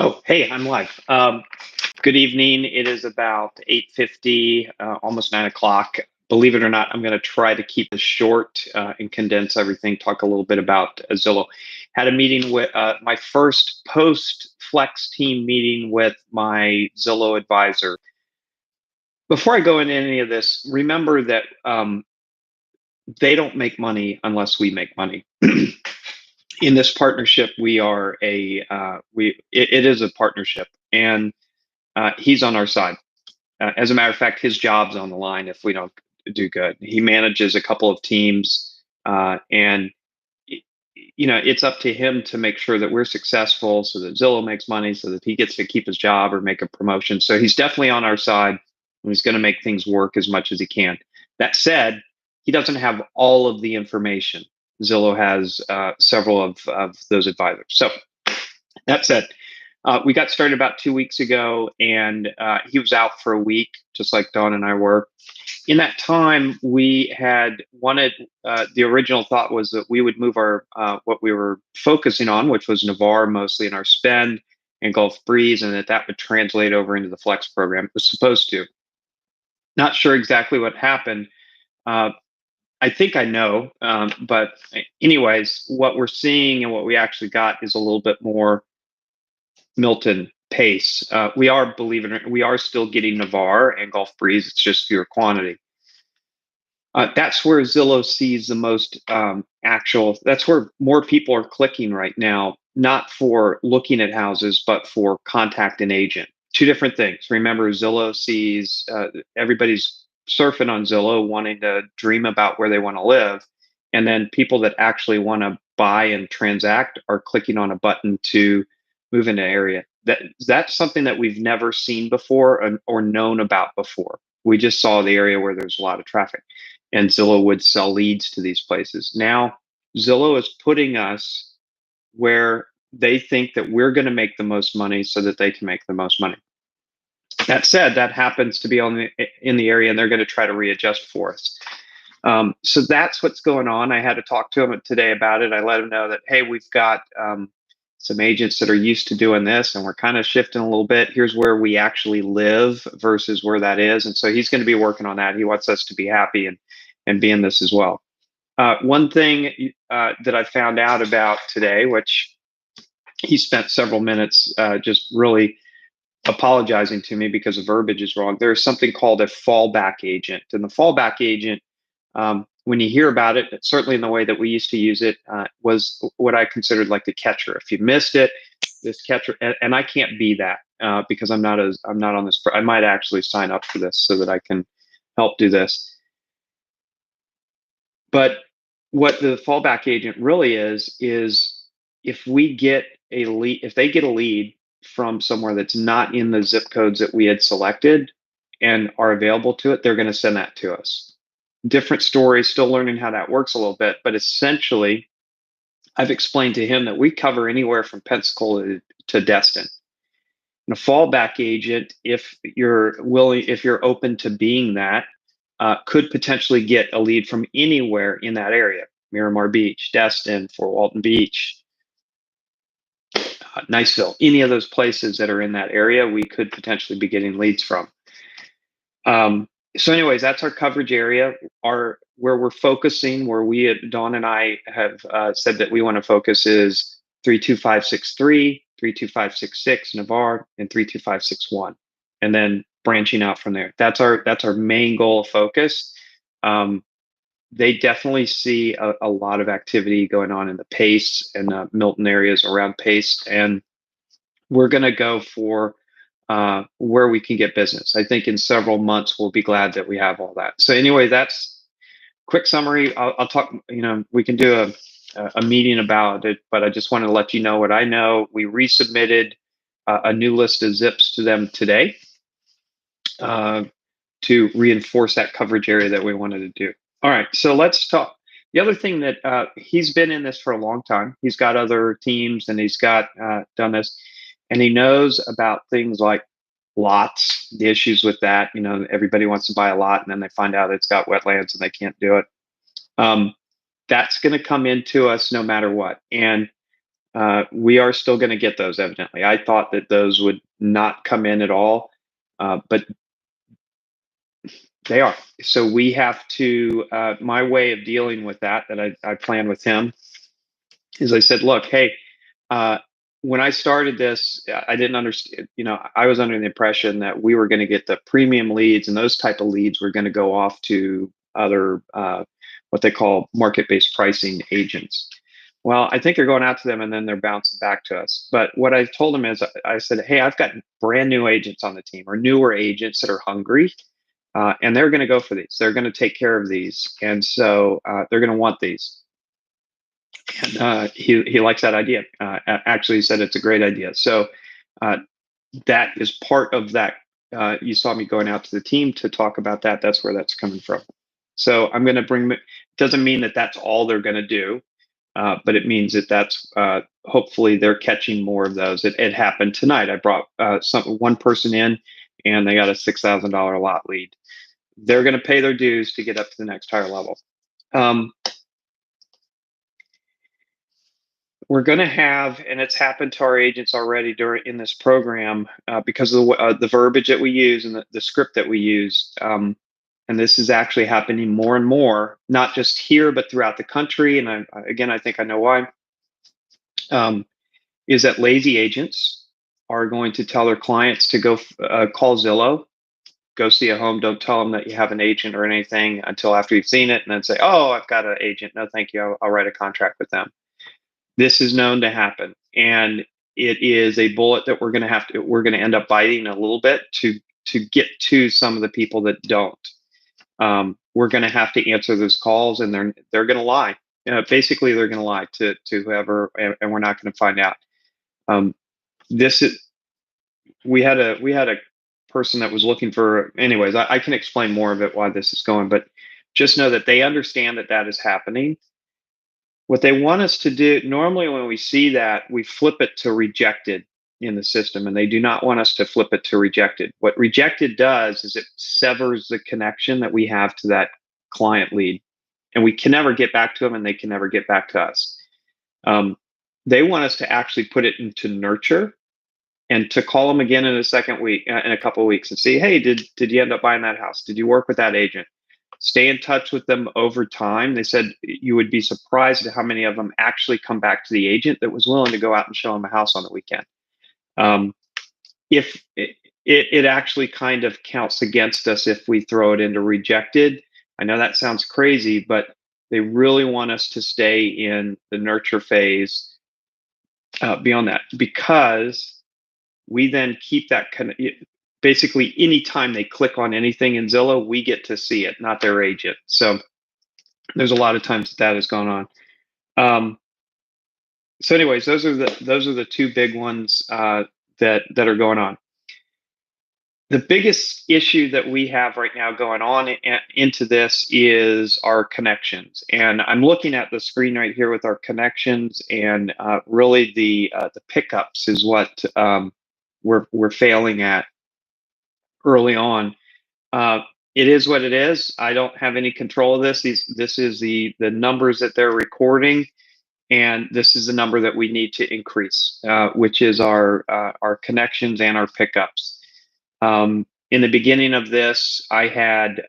Oh, hey, I'm live. Good evening. It is about 8:50, almost 9 o'clock. Believe it or not, I'm going to try to keep this short and condense everything. Talk a little bit about Zillow. Had a meeting with my first post Flex team meeting with my Zillow advisor. Before I go into any of this, remember that they don't make money unless we make money. In this partnership, we are it is a partnership, and he's on our side. As a matter of fact, his job's on the line if we don't do good. He manages a couple of teams, and it's up to him to make sure that we're successful, so that Zillow makes money, so that he gets to keep his job or make a promotion. So he's definitely on our side, and he's going to make things work as much as he can. That said, he doesn't have all of the information. Zillow has several of those advisors. So that said, we got started about 2 weeks ago, and he was out for a week, just like Dawn and I were. In that time, we had wanted, the original thought was that we would move our, what we were focusing on, which was Navarre mostly in our spend, and Gulf Breeze, and that would translate over into the Flex program. It was supposed to. Not sure exactly what happened. I think I know, but anyways, what we're seeing and what we actually got is a little bit more Milton pace. We are still getting Navarre and Gulf Breeze. It's just fewer quantity. That's where Zillow sees the most that's where more people are clicking right now, not for looking at houses, but for contact an agent. Two different things. Remember, Zillow sees everybody's surfing on Zillow, wanting to dream about where they want to live. And then people that actually want to buy and transact are clicking on a button to move into area. That's something that we've never seen before or known about before. We just saw the area where there's a lot of traffic, and Zillow would sell leads to these places. Now, Zillow is putting us where they think that we're going to make the most money so that they can make the most money. That said, that happens to be in the area, and they're going to try to readjust for us. So that's what's going on. I had to talk to him today about it. I let him know that, hey, we've got some agents that are used to doing this, and we're kind of shifting a little bit. Here's where we actually live versus where that is. And so he's going to be working on that. He wants us to be happy and be in this as well. One thing that I found out about today, which he spent several minutes just really apologizing to me because the verbiage is wrong. There's something called a fallback agent. And the fallback agent, when you hear about it, certainly in the way that we used to use it, was what I considered like the catcher. If you missed it, this catcher, and I can't be that because I'm not on this. I might actually sign up for this so that I can help do this. But what the fallback agent really is if we get a lead, if they get a lead from somewhere that's not in the zip codes that we had selected and are available to it, they're going to send that to us. Different story, still learning how that works a little bit, but essentially, I've explained to him that we cover anywhere from Pensacola to Destin. And a fallback agent, if you're open to being that, could potentially get a lead from anywhere in that area: Miramar Beach, Destin, Fort Walton Beach, Niceville, any of those places that are in that area, we could potentially be getting leads from. So anyways, that's our coverage area. Where we're focusing, where Dawn and I have said that we want to focus is 32563, 32566 Navarre, and 32561, and then branching out from there. That's our main goal of focus. They definitely see a lot of activity going on in the Pace and Milton areas around Pace, and we're going to go for where we can get business. I think in several months we'll be glad that we have all that. So anyway, that's quick summary. I'll talk. We can do a meeting about it, but I just want to let you know what I know. We resubmitted a new list of zips to them today to reinforce that coverage area that we wanted to do. All right, so let's talk. The other thing that he's been in this for a long time. He's got other teams, and he's got done this, and he knows about things like lots, the issues with that. Everybody wants to buy a lot, and then they find out it's got wetlands and they can't do it. That's going to come into us no matter what. And We are still going to get those, evidently. I thought that those would not come in at all, but they are. So we have to, my way of dealing with that I plan with him is I said, look, hey, uh, when I started this, I didn't understand, I was under the impression that we were going to get the premium leads, and those type of leads were going to go off to other, what they call market-based pricing agents. Well, I think they're going out to them and then they're bouncing back to us. But what I told them is I said, hey, I've got brand new agents on the team, or newer agents that are hungry, and they're going to go for these. They're going to take care of these. And so they're going to want these. And he likes that idea. Actually, he said it's a great idea. So that is part of that. You saw me going out to the team to talk about that. That's where that's coming from. So I'm going to bring. Doesn't mean that that's all they're going to do, but it means that that's hopefully they're catching more of those. It happened tonight. I brought one person in, and they got a $6,000 lot lead. They're going to pay their dues to get up to the next higher level. We're going to have, and it's happened to our agents already in this program, because of the verbiage that we use and the script that we use. And this is actually happening more and more, not just here, but throughout the country. And I think I know why. Is that lazy agents are going to tell their clients to go call Zillow, go see a home. Don't tell them that you have an agent or anything until after you've seen it, and then say, "Oh, I've got an agent. No, thank you. I'll write a contract with them." This is known to happen, and it is a bullet that we're going to end up biting a little bit to get to some of the people that don't. We're going to have to answer those calls, and they're going to lie. Basically, they're going to lie to whoever, and we're not going to find out. We had a person that was looking for. Anyways, I can explain more of it why this is going, but just know that they understand that is happening. What they want us to do, normally when we see that, we flip it to rejected in the system, and they do not want us to flip it to rejected. What rejected does is it severs the connection that we have to that client lead, and we can never get back to them, and they can never get back to us. They want us to actually put it into nurture, and to call them again in a couple of weeks, and see, hey, did you end up buying that house? Did you work with that agent? Stay in touch with them over time. They said you would be surprised at how many of them actually come back to the agent that was willing to go out and show them a house on the weekend. If it actually kind of counts against us if we throw it into rejected. I know that sounds crazy, but they really want us to stay in the nurture phase beyond that, because we then keep that basically anytime they click on anything in Zillow, we get to see it, not their agent. So there's a lot of times that has gone on. So anyways, those are the two big ones that are going on. The biggest issue that we have right now going on into this is our connections. And I'm looking at the screen right here with our connections, and really the pickups is what we're failing at early on. It is what it is. I don't have any control of this. This is the numbers that they're recording, and this is the number that we need to increase, which is our connections and our pickups. In the beginning of this, I had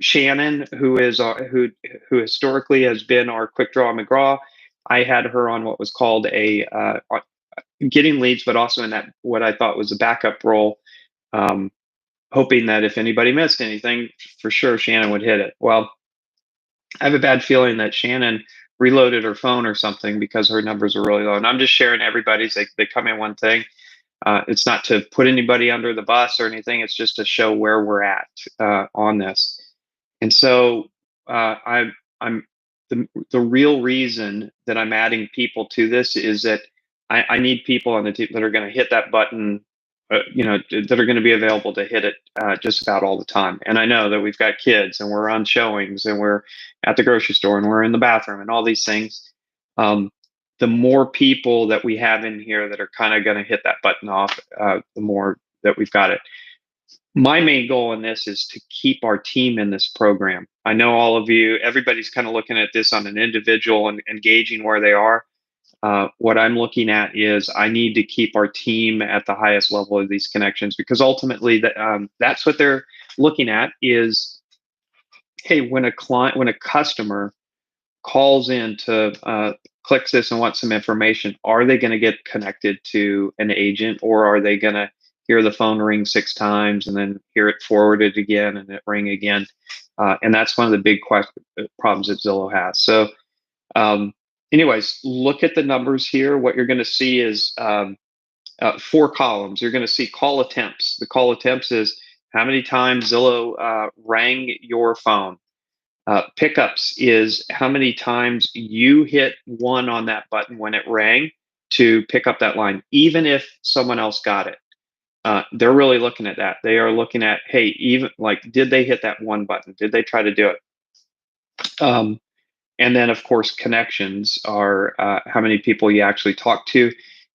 Shannon, who historically has been our quick draw McGraw. I had her on what was called a getting leads, but also in that what I thought was a backup role. Hoping that if anybody missed anything, for sure Shannon would hit it. Well, I have a bad feeling that Shannon reloaded her phone or something, because her numbers are really low. And I'm just sharing everybody's. They come in one thing. It's not to put anybody under the bus or anything. It's just to show where we're at on this. And so I'm the real reason that I'm adding people to this is that I need people on the team that are going to hit that button. That are going to be available to hit it just about all the time. And I know that we've got kids, and we're on showings, and we're at the grocery store, and we're in the bathroom, and all these things. The more people that we have in here that are kind of going to hit that button off, the more that we've got it. My main goal in this is to keep our team in this program. I know everybody's kind of looking at this on an individual and gauging where they are. What I'm looking at is I need to keep our team at the highest level of these connections, because ultimately that's what they're looking at is, hey, when a customer calls in to clicks this and wants some information, are they going to get connected to an agent, or are they going to hear the phone ring 6 times and then hear it forwarded again and it ring again? And that's one of the big problems that Zillow has. So anyways, look at the numbers here. What you're going to see is 4 columns. You're going to see call attempts. The call attempts is how many times Zillow rang your phone. Pickups is how many times you hit one on that button when it rang to pick up that line, even if someone else got it. They're really looking at that. They are looking at, hey, even like, did they hit that one button? Did they try to do it? And then, of course, connections are how many people you actually talk to.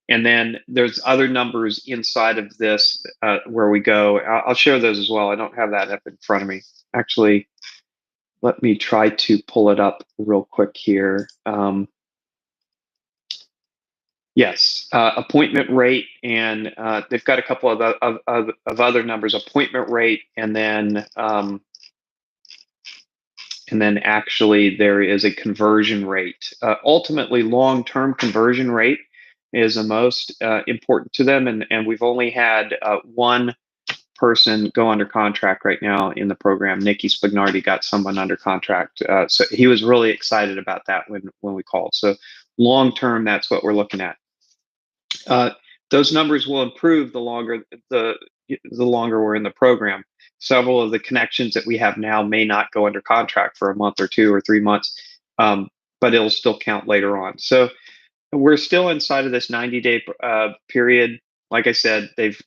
And then there's other numbers inside of this where we go. I'll share those as well. I don't have that up in front of me. Actually, let me try to pull it up real quick here. Yes, appointment rate, and they've got a couple of other numbers: appointment rate, and then actually there is a conversion rate. Ultimately, long-term conversion rate is the most important to them, and we've only had one person go under contract right now in the program. Nikki Spignardi got someone under contract, so he was really excited about that when we called. So long-term, that's what we're looking at. Those numbers will improve the longer we're in the program. Several of the connections that we have now may not go under contract for a month or 2 or 3 months, but it'll still count later on. So we're still inside of this 90-day period. Like I said, they've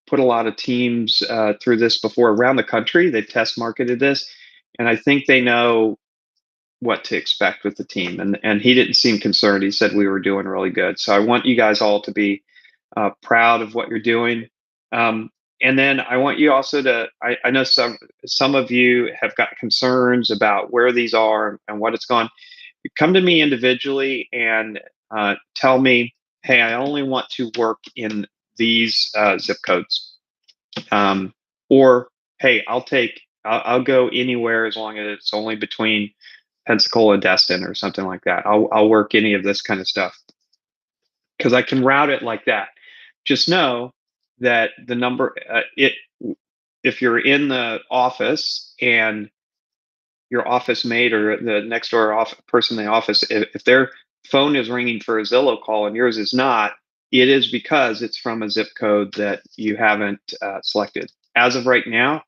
put a lot of teams through this before around the country. They've test marketed this, and I think they know what to expect with the team. And he didn't seem concerned. He said we were doing really good. So I want you guys all to be proud of what you're doing. And then I want you also to, I know some of you have got concerns about where these are and what it's gone. Come to me individually and tell me, hey, I only want to work in these zip codes. Or, hey, I'll go anywhere as long as it's only between Pensacola and Destin or something like that. I'll work any of this kind of stuff because I can route it like that. Just know that the number, if you're in the office and your office mate or the next door person in the office, if their phone is ringing for a Zillow call and yours is not, it is because it's from a zip code that you haven't selected. As of right now,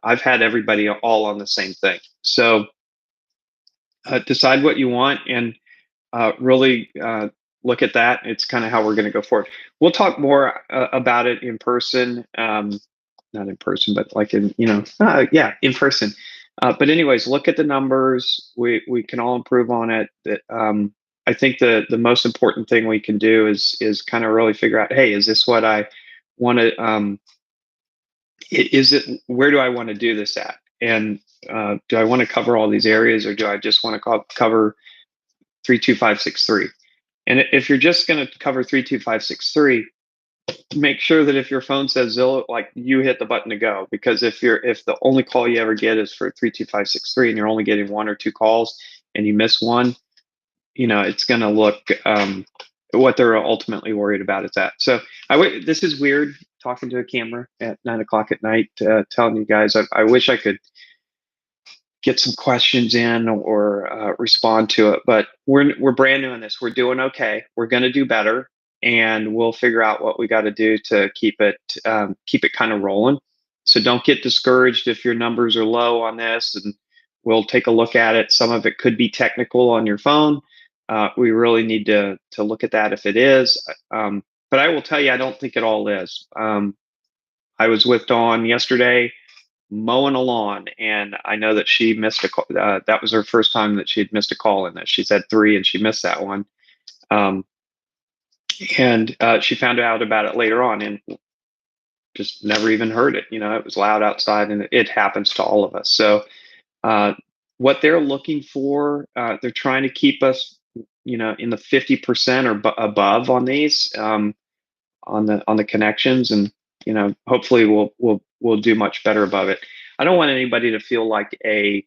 I've had everybody all on the same thing. So decide what you want and really look at that. It's kind of how we're going to go forward. We'll talk more about it in person, not in person, but like in, in person. But anyways, look at the numbers. We can all improve on it. I think the most important thing we can do is kind of really figure out, hey, is this what I want to, where do I want to do this at? And do I want to cover all these areas, or do I just want to cover 32563? And if you're just going to cover 32563, make sure that if your phone says Zillow, like, you hit the button to go. Because if the only call you ever get is for 32563 and you're only getting 1 or 2 calls and you miss one, it's going to look what they're ultimately worried about is that. So this is weird talking to a camera at 9 o'clock at night, telling you guys. I wish I could get some questions in or respond to it, but we're brand new in this. We're doing okay. We're going to do better, and we'll figure out what we got to do to keep it kind of rolling. So don't get discouraged if your numbers are low on this, and we'll take a look at it. Some of it could be technical on your phone. We really need to look at that if it is. But I will tell you, I don't think it all is. I was with Dawn yesterday mowing a lawn, and I know that she missed a call. That was her first time that she had missed a call in this. She's had 3 and she missed that one. And she found out about it later on and just never even heard it. It was loud outside, and it happens to all of us. So what they're looking for, they're trying to keep us in the 50% or above on these, on the connections, and hopefully we'll do much better above it. I don't want anybody to feel like a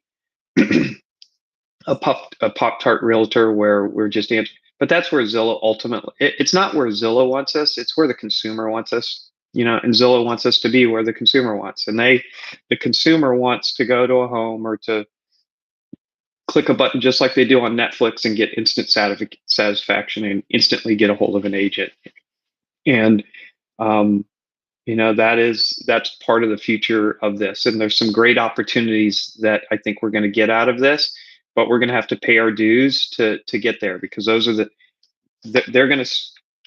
Pop Tart realtor where we're just answering. But that's where Zillow ultimately, it's not where Zillow wants us, it's where the consumer wants us. And Zillow wants us to be where the consumer wants. And the consumer wants to go to a home or to click a button just like they do on Netflix and get instant satisfaction and instantly get a hold of an agent. And that's part of the future of this. And there's some great opportunities that I think we're going to get out of this, but we're going to have to pay our dues to get there, because those are they're going to,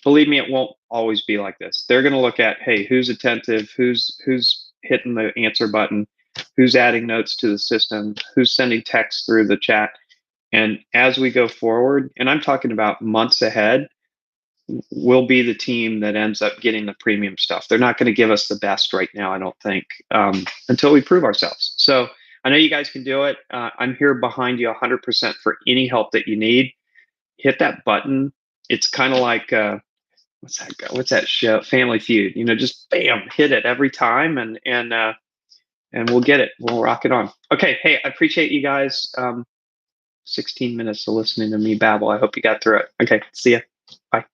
believe me, it won't always be like this. They're going to look at, hey, who's attentive, who's hitting the answer button, who's adding notes to the system, who's sending text through the chat. And as we go forward, and I'm talking about months ahead, we'll be the team that ends up getting the premium stuff. They're not going to give us the best right now, I don't think, until we prove ourselves. So I know you guys can do it. I'm here behind you 100% for any help that you need. Hit that button. It's kind of like what's that show, Family Feud? Just bam, hit it every time, and we'll get it. We'll rock it on. Okay, hey, I appreciate you guys. 16 minutes of listening to me babble. I hope you got through it. Okay, see ya. Bye.